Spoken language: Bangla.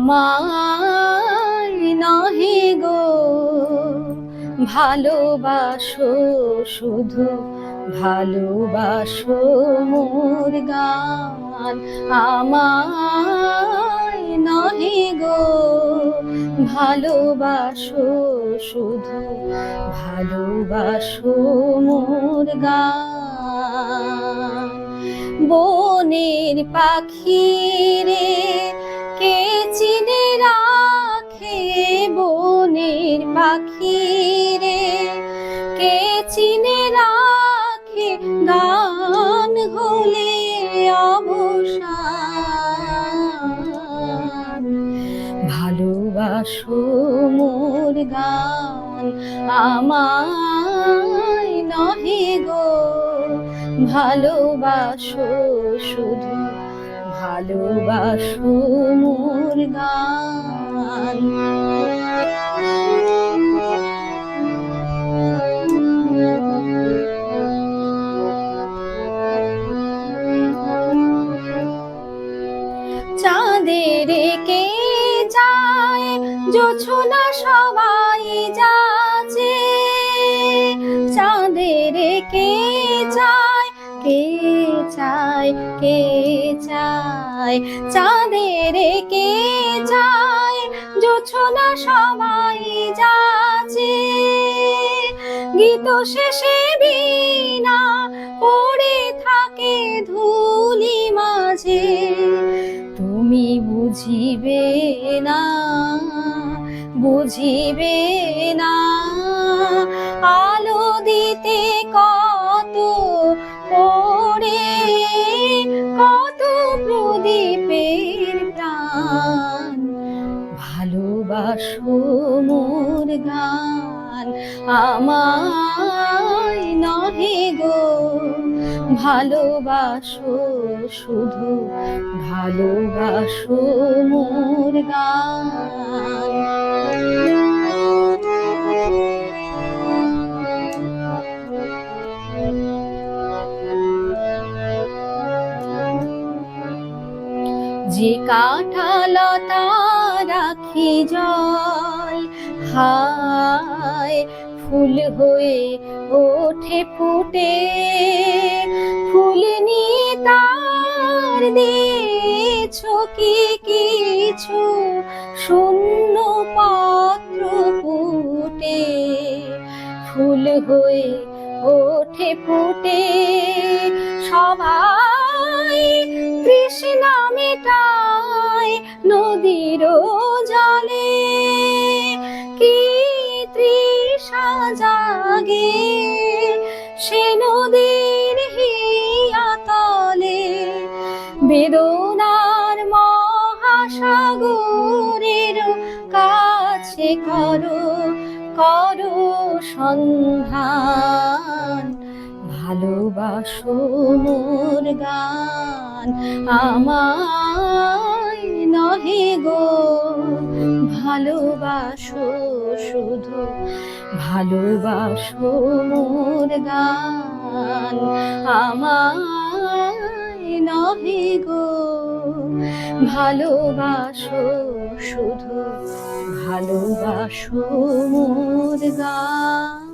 আমায় নহে গো ভালোবাসো, শুধু ভালোবাসো মোর গান। আমায় নহে গো ভালোবাসো, শুধু ভালোবাসো মোর গান। বনের পাখি রে কে চিনে রাখে, বনের পাখি রে কে চিনে রাখে, গান হলে অবসান। ভালোবাসো মোর গান, আমায় নহে গো ভালোবাসো, শুধু ভালোবাসো মোর গান। চাঁদের কে যায় জোছনা সবাই যাচ্ছে, চাঁদের কে চায়, কে চায়, কে চায়, চাঁদের কে যায় জোছনা সবাই যাচ্ছে। গীত শেষে বীণা পড়ে থাকে ধুলি মাঝে, তুমি বুঝিবে না, বুঝিবে না। আলো দিতে কত পড়ে, কত প্রদীপের প্রাণ। ভালোবাসো মোর গান, আমায় নহে গো ভালোবাসো, শুধু ভালোবাসো মোর গান। যে কাঁঠালতা রাখি জল, হায় ফুল হয়ে ওঠে ফুটে, ফুল নিয়ে তার দিয়েছো কি কিছু, শূন্য পাত্র ফুটে, ফুল হয়ে ওঠে ফুটে। সবাই তৃষ্ণা মেটায় নদীর জলে, কি তৃষা জাগে সে নদীর হিয়াতলে। বেদনার মহাসাগরের কাছে করো, করো সন্ধান। ভালোবাসো মোর গান, আমায় নহে গো ভালোবাসো, শুধু ভালোবাসো মোর গান। আমায় নহে গো ভালোবাসো, শুধু ভালোবাসো মোর গান।